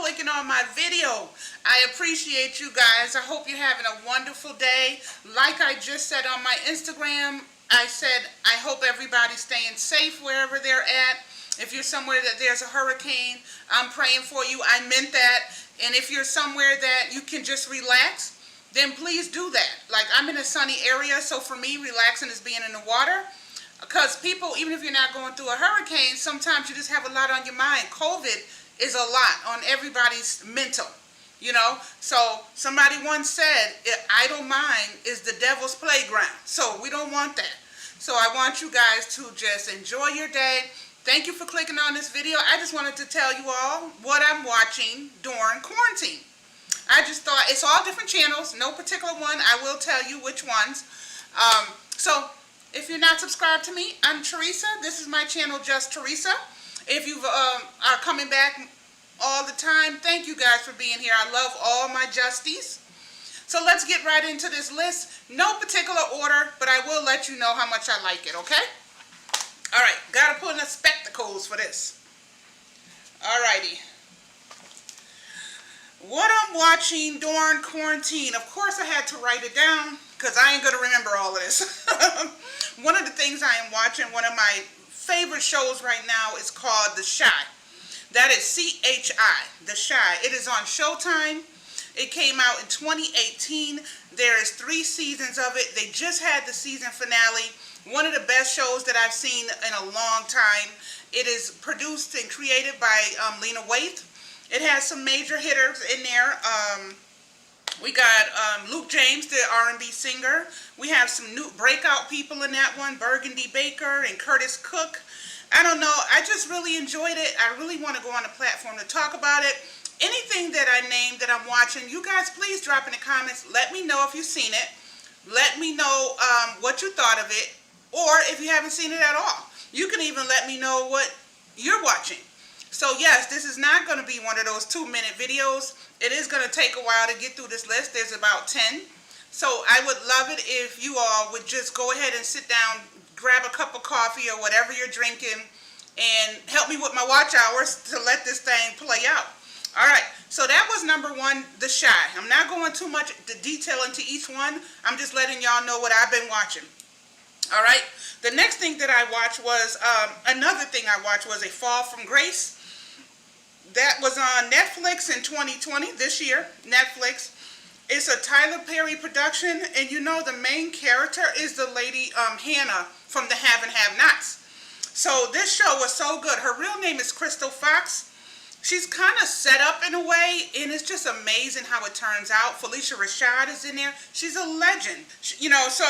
clicking on my video. I appreciate you guys. I hope you're having a wonderful day. Like I just said on my Instagram, I said I hope everybody's staying safe wherever they're at. If you're somewhere that there's a hurricane, I'm praying for you. I meant that. And if you're somewhere that you can just relax, then please do that. Like, I'm in a sunny area, so for me, relaxing is being in the water. Because people, even if you're not going through a hurricane, sometimes you just have a lot on your mind. COVID is a lot on everybody's mental, you know. So somebody once said, idle mind is the devil's playground. So we don't want that. So I want you guys to just enjoy your day. Thank you for clicking on this video. I just wanted to tell you all what I'm watching during quarantine. I just thought, it's all different channels, no particular one. I will tell you which ones. So if you're not subscribed to me, I'm Teresa. This is my channel, Just Teresa. If you are coming back all the time, thank you guys for being here. I love all my Justies. So let's get right into this list. No particular order, but I will let you know how much I like it, okay? All right, gotta put in the spectacles for this. All righty. What I'm watching during quarantine, of course I had to write it down because I ain't going to remember all of this. One of the things I am watching, one of my favorite shows right now is called The Chi. That is C-H-I, The Chi. It is on Showtime. It came out in 2018. There is 3 seasons of it. They just had the season finale. One of the best shows that I've seen in a long time. It is produced and created by Lena Waithe. It has some major hitters in there. We got Luke James, the R&B singer. We have some new breakout people in that one, Burgundy Baker and Curtis Cook. I don't know, I just really enjoyed it. I really want to go on the platform to talk about it. Anything that I named that I'm watching, you guys please drop in the comments. Let me know if you've seen it. Let me know what you thought of it, or if you haven't seen it at all. You can even let me know what you're watching. So yes, this is not going to be one of those 2-minute videos. It is going to take a while to get through this list. There's about 10. So I would love it if you all would just go ahead and sit down, grab a cup of coffee or whatever you're drinking, and help me with my watch hours to let this thing play out. All right, so that was number 1, The Chi. I'm not going too much detail into each one. I'm just letting y'all know what I've been watching. All right, the next thing that I watched was, another thing I watched was A Fall from Grace. That was on Netflix in 2020, this year, Netflix. It's a Tyler Perry production, and you know the main character is the lady Hannah from the Have and Have-Nots. So this show was so good. Her real name is Crystal Fox. She's kind of set up in a way, and it's just amazing how it turns out. Felicia Rashad is in there. She's a legend. You know, so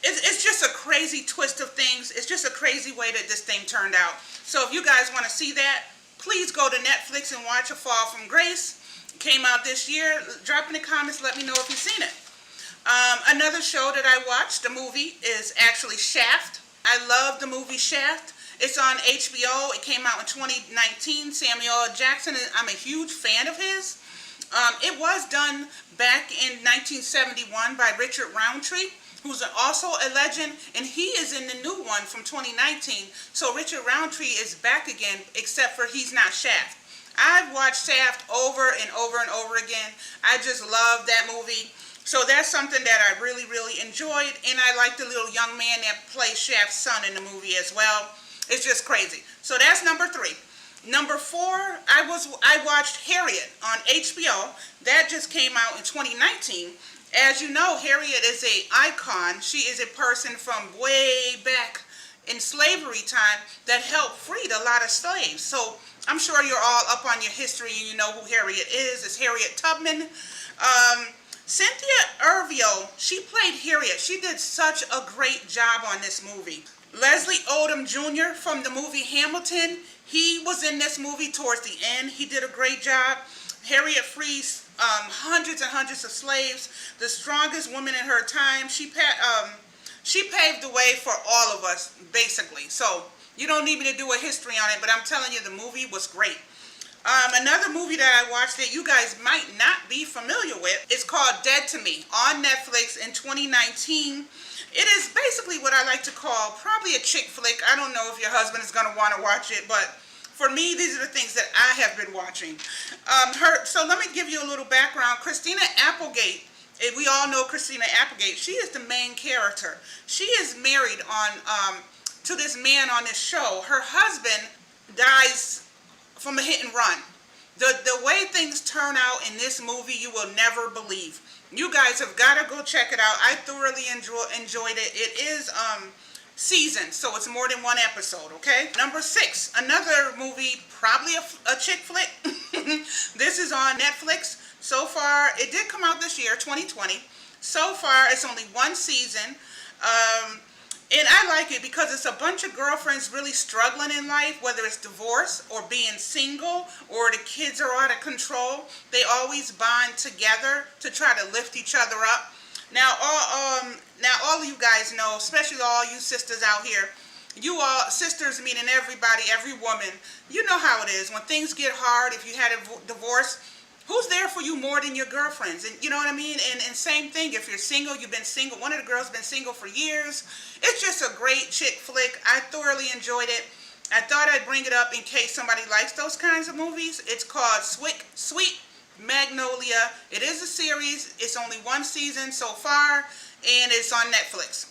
it's just a crazy twist of things. It's just a crazy way that this thing turned out. So if you guys want to see that, please go to Netflix and watch A Fall from Grace. It came out this year. Drop in the comments. Let me know if you've seen it. Another show that I watched, the movie, is actually Shaft. I love the movie Shaft. It's on HBO. It came out in 2019. Samuel L. Jackson, I'm a huge fan of his. It was done back in 1971 by Richard Roundtree, who's also a legend, and he is in the new one from 2019. So Richard Roundtree is back again, except for he's not Shaft. I've watched Shaft over and over and over again. I just love that movie. So that's something that I really, really enjoyed, and I like the little young man that plays Shaft's son in the movie as well. It's just crazy. So that's number 3. Number 4, I watched Harriet on HBO. That just came out in 2019. As you know, Harriet is an icon. She is a person from way back in slavery time that helped freed a lot of slaves. So I'm sure you're all up on your history and you know who Harriet is. It's Harriet Tubman. Cynthia Erivo, she played Harriet. She did such a great job on this movie. Leslie Odom Jr. from the movie Hamilton, he was in this movie towards the end. He did a great job. Harriet frees hundreds and hundreds of slaves, the strongest woman in her time. She paved the way for all of us, basically. So you don't need me to do a history on it, but I'm telling you, the movie was great. Another movie that I watched that you guys might not be familiar with is called Dead to Me on Netflix in 2019. It is basically what I like to call probably a chick flick. I don't know if your husband is going to want to watch it, but for me, these are the things that I have been watching. So let me give you a little background. Christina Applegate, we all know Christina Applegate. She is the main character. She is married to this man on this show. Her husband dies from a hit and run. The way things turn out in this movie, you will never believe. You guys have got to go check it out. I thoroughly enjoyed it. It is seasoned, so it's more than one episode, okay? Number 6, another movie, probably a chick flick. This is on Netflix. So far, it did come out this year, 2020. So far, it's only one season. And I like it because it's a bunch of girlfriends really struggling in life, whether it's divorce or being single or the kids are out of control. They always bond together to try to lift each other up. Now all of you guys know, especially all you sisters out here, you all, sisters meaning everybody, every woman, you know how it is. When things get hard, if you had a divorce, who's there for you more than your girlfriends? And you know what I mean? And same thing, if you're single, you've been single. One of the girls been single for years. It's just a great chick flick. I thoroughly enjoyed it. I thought I'd bring it up in case somebody likes those kinds of movies. It's called Sweet Magnolia. It is a series. It's only one season so far, and it's on Netflix.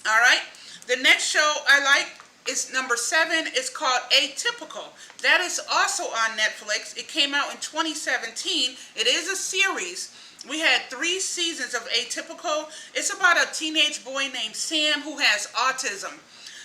All right. The next show I like is number 7. It's called Atypical. That is also on Netflix. It came out in 2017. It is a series. We had 3 seasons of Atypical. It's about a teenage boy named Sam who has autism.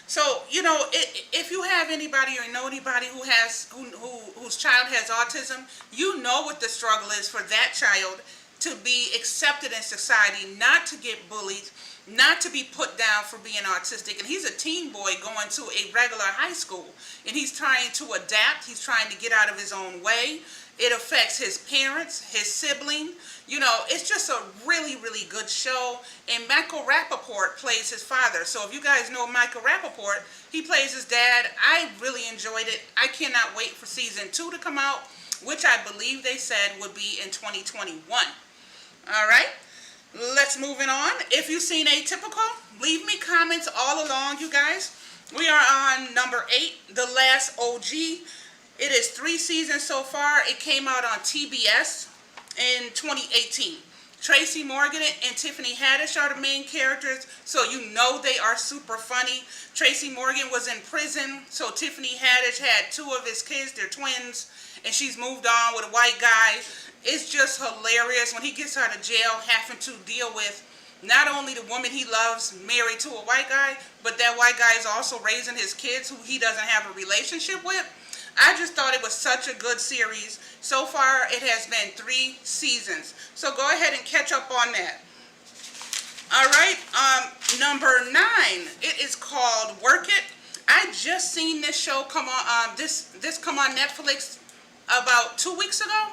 So, you know, if you have anybody or know anybody whose child has autism, you know what the struggle is for that child to be accepted in society, not to get bullied, not to be put down for being autistic. And he's a teen boy going to a regular high school, and he's trying to adapt. He's trying to get out of his own way. It affects his parents, his sibling. You know, it's just a really, really good show. And Michael Rappaport plays his father. So if you guys know Michael Rappaport, he plays his dad. I really enjoyed it. I cannot wait for season 2 to come out, which I believe they said would be in 2021. All right. Let's move it on. If you've seen Atypical, leave me comments all along, you guys. We are on number 8, The Last OG. It is 3 seasons so far. It came out on TBS in 2018. Tracy Morgan and Tiffany Haddish are the main characters, so you know they are super funny. Tracy Morgan was in prison, so Tiffany Haddish had 2 of his kids, they're twins, and she's moved on with a white guy. It's just hilarious when he gets out of jail having to deal with not only the woman he loves married to a white guy, but that white guy is also raising his kids who he doesn't have a relationship with. I just thought it was such a good series. So far, it has been 3 seasons. So go ahead and catch up on that. All right, number 9. It is called Work It. I just seen this show come on. This come on Netflix about 2 weeks ago.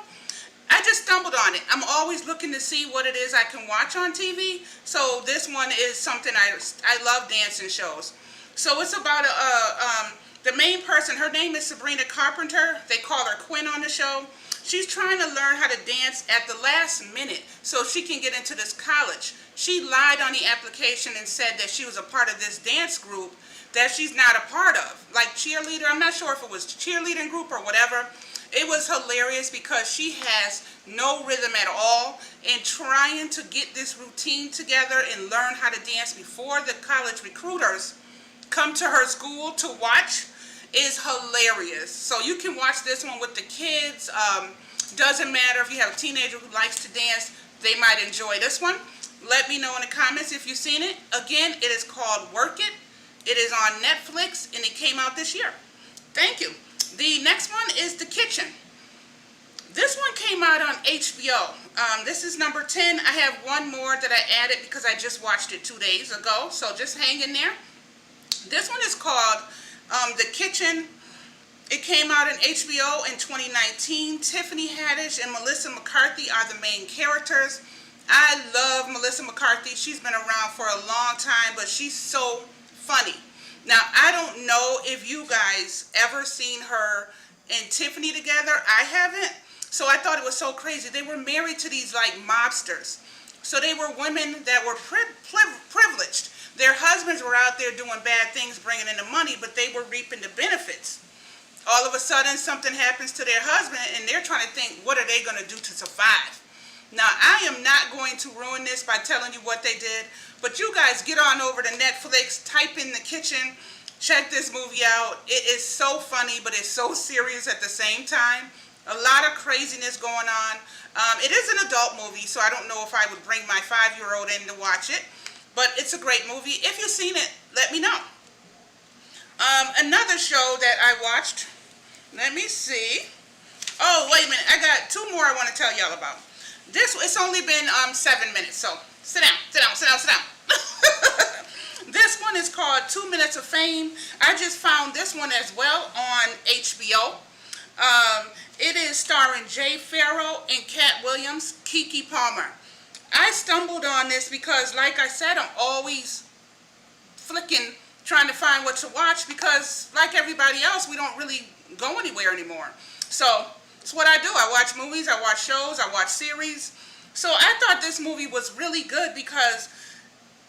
I just stumbled on it. I'm always looking to see what it is I can watch on TV. So this one is something I love dancing shows. So it's about the main person. Her name is Sabrina Carpenter. They call her Quinn on the show. She's trying to learn how to dance at the last minute so she can get into this college. She lied on the application and said that she was a part of this dance group that she's not a part of. Like cheerleader, I'm not sure if it was cheerleading group or whatever. It was hilarious because she has no rhythm at all, and trying to get this routine together and learn how to dance before the college recruiters come to her school to watch is hilarious. So you can watch this one with the kids. Doesn't matter if you have a teenager who likes to dance, they might enjoy this one. Let me know in the comments if you've seen it. Again, it is called Work It. It is on Netflix, and it came out this year. Thank you. The next one is The Kitchen. This one came out on HBO. This is number 10. I have one more that I added because I just watched it 2 days ago. So just hang in there. This one is called The Kitchen. It came out on HBO in 2019. Tiffany Haddish and Melissa McCarthy are the main characters. I love Melissa McCarthy. She's been around for a long time, but she's so funny. Now, I don't know if you guys ever seen her and Tiffany together. I haven't. So I thought it was so crazy. They were married to these like mobsters. So they were women that were privileged. Their husbands were out there doing bad things, bringing in the money, but they were reaping the benefits. all of a sudden something happens to their husband and they're trying to think, what are they going to do to survive? Now, I am not going to ruin this by telling you what they did, but you guys get on over to Netflix, type in The Kitchen, check this movie out. It is so funny, but it's so serious at the same time. A lot of craziness going on. It is an adult movie, so I don't know if I would bring my 5-year-old in to watch it, but it's a great movie. If you've seen it, let me know. Another show that I watched, let me see. Oh, wait a minute. I got 2 more I want to tell y'all about. It's only been 7 minutes, so sit down. This one is called 2 Minutes of Fame. I just found this one as well on HBO. It is starring Jay Pharoah and Cat Williams, Keke Palmer. I stumbled on this because, like I said, I'm always flicking, trying to find what to watch because, like everybody else, we don't really go anywhere anymore. So it's what I do. I watch movies, I watch shows, I watch series. So I thought this movie was really good because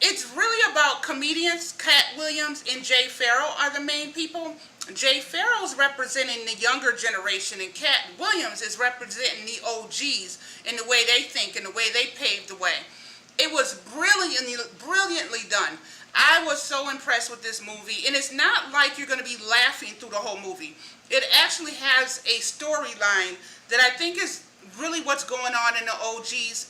it's really about comedians. Cat Williams and Jay Pharoah are the main people. Jay Pharoah's representing the younger generation, and Cat Williams is representing the OGs in the way they think and the way they paved the way. It was brilliantly done. I was so impressed with this movie, and it's not like you're going to be laughing through the whole movie. It actually has a storyline that I think is really what's going on in the OGs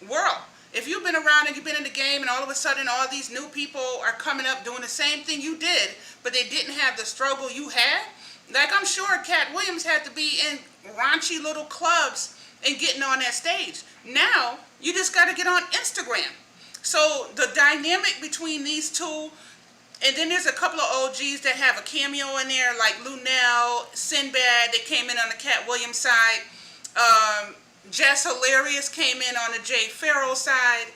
world. If you've been around and you've been in the game and all of a sudden all these new people are coming up doing the same thing you did, but they didn't have the struggle you had, like I'm sure Cat Williams had to be in raunchy little clubs and getting on that stage. Now, you just got to get on Instagram. So the dynamic between these two, and then there's a couple of OGs that have a cameo in there, like Lunel, Sinbad, that came in on the Cat Williams side. Jess Hilarious came in on the Jay Pharoah side.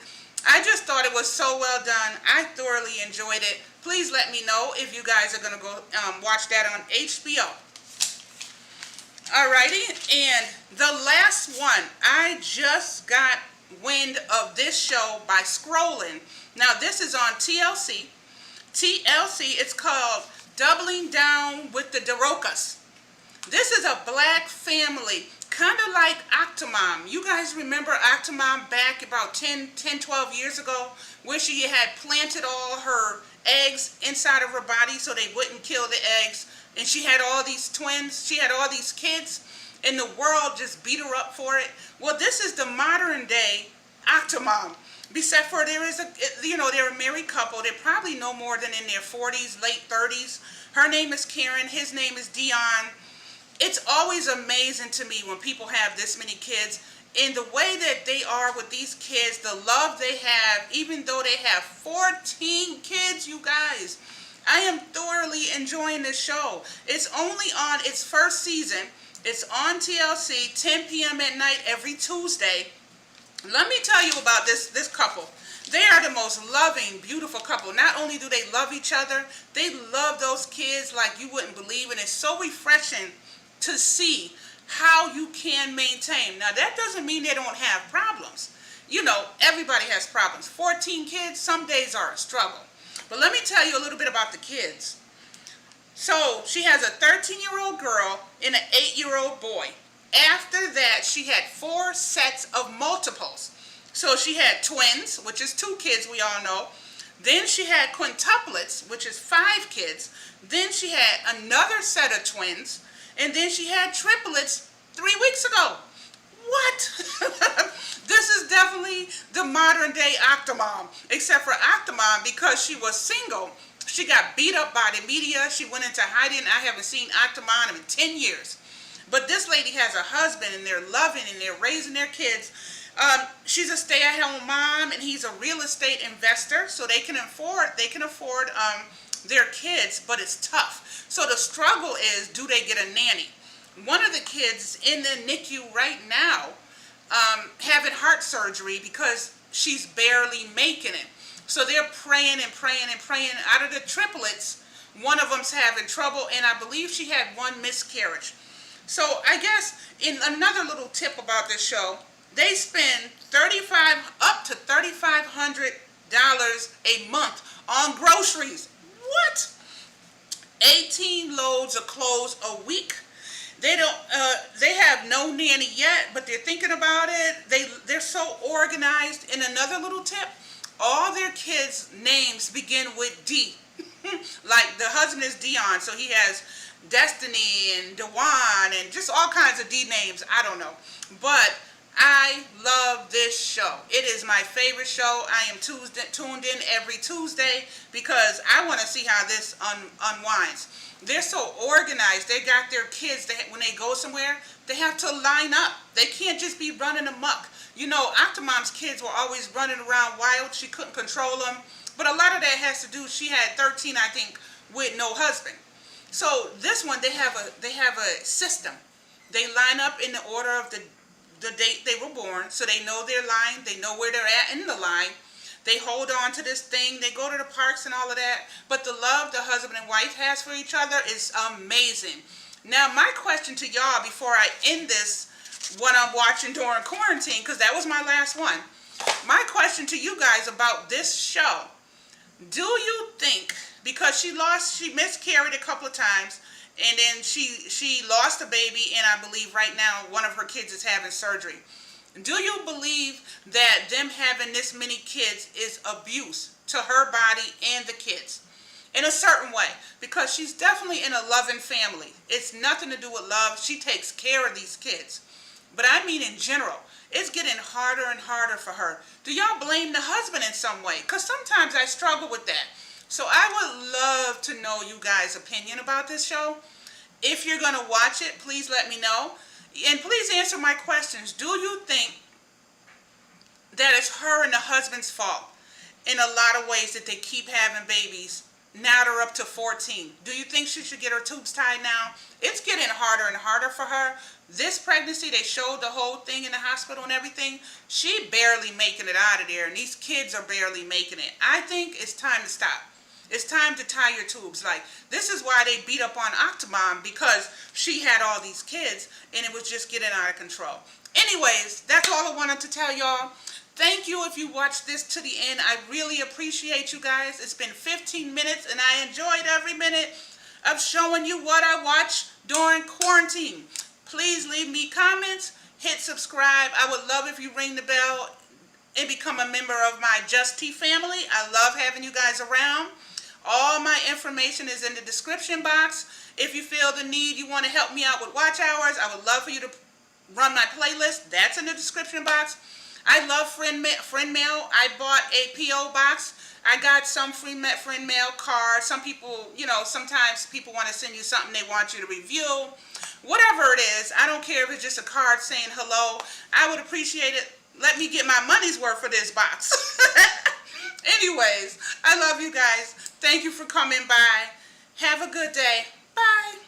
I just thought it was so well done. I thoroughly enjoyed it. Please let me know if you guys are going to go watch that on HBO. Alrighty, and the last one, I just got wind of this show by scrolling. Now this is on TLC. It's called Doubling Down with the DeRocas. This is a black family, kind of like Octomom. You guys remember Octomom back about 10, 12 years ago, where she had planted all her eggs inside of her body so they wouldn't kill the eggs, and she had all these twins, she had all these kids, and the world just beat her up for it. Well, this is the modern day Octomom. Except for they're a married couple. They're probably no more than in their 40s, late 30s. Her name is Karen. His name is Dion. It's always amazing to me when people have this many kids. In the way that they are with these kids, the love they have, even though they have 14 kids, you guys. I am thoroughly enjoying this show. It's only on its first season. It's on TLC, 10 p.m. at night every Tuesday. Let me tell you about this couple. They are the most loving, beautiful couple. Not only do they love each other, they love those kids like you wouldn't believe. And it's so refreshing to see how you can maintain. Now, that doesn't mean they don't have problems. You know, everybody has problems. 14 kids, some days are a struggle. But let me tell you a little bit about the kids. So, she has a 13-year-old girl and an 8-year-old boy. After that, she had 4 sets of multiples. So she had twins, which is 2 kids, we all know. Then she had quintuplets, which is 5 kids. Then she had another set of twins. And then she had triplets 3 weeks ago. What? This is definitely the modern day Octomom. Except for Octomom, because she was single, she got beat up by the media. She went into hiding. I haven't seen Octomom in 10 years. But this lady has a husband, and they're loving, and they're raising their kids. She's a stay-at-home mom, and he's a real estate investor, so they can afford their kids, but it's tough. So the struggle is, do they get a nanny? One of the kids in the NICU right now, having heart surgery because she's barely making it. So they're praying and praying and praying. Out of the triplets, one of them's having trouble, and I believe she had 1 miscarriage. So I guess in another little tip about this show, they spend up to $3,500 a month on groceries. What? 18 loads of clothes a week. They have no nanny yet, but they're thinking about it. They're so organized. And another little tip, all their kids' names begin with D. Like the husband is Dion, so he has Destiny and Dewan and just all kinds of D names. I don't know. But I love this show. It is my favorite show. I am tuned in every Tuesday because I want to see how this unwinds. They're so organized. They got their kids, when they go somewhere, they have to line up. They can't just be running amok. You know, Octomom's kids were always running around wild. She couldn't control them. But a lot of that has to do, she had 13, I think, with no husband. So this one, they have a system. They line up in the order of the date they were born, so they know their line, they know where they're at in the line. They hold on to this thing, they go to the parks and all of that, but the love the husband and wife has for each other is amazing. Now, my question to y'all before I end this, what I'm watching during quarantine, because that was my last one. My question to you guys about this show, do you think, because she miscarried a couple of times, and then she lost a baby, and I believe right now one of her kids is having surgery. Do you believe that them having this many kids is abuse to her body and the kids? In a certain way, because she's definitely in a loving family. It's nothing to do with love. She takes care of these kids. But I mean in general, it's getting harder and harder for her. Do y'all blame the husband in some way? Because sometimes I struggle with that. So I would love to know you guys' opinion about this show. If you're going to watch it, please let me know. And please answer my questions. Do you think that it's her and the husband's fault in a lot of ways that they keep having babies? Now they're up to 14. Do you think she should get her tubes tied now? It's getting harder and harder for her. This pregnancy, they showed the whole thing in the hospital and everything. She barely making it out of there, and these kids are barely making it. I think it's time to stop. It's time to tie your tubes. Like, this is why they beat up on Octomom, because she had all these kids and it was just getting out of control. Anyways, that's all I wanted to tell y'all. Thank you if you watched this to the end. I really appreciate you guys. It's been 15 minutes and I enjoyed every minute of showing you what I watch during quarantine. Please leave me comments, hit subscribe. I would love if you ring the bell and become a member of my Just T family. I love having you guys around. All my information is in the description box. If you feel the need, you want to help me out with watch hours, I would love for you to run my playlist. That's in the description box. I love friend mail. I bought a P.O. box. I got some friend mail cards. Some people, you know, sometimes people want to send you something they want you to review. Whatever it is, I don't care if it's just a card saying hello. I would appreciate it. Let me get my money's worth for this box. Anyways, I love you guys. Thank you for coming by. Have a good day. Bye.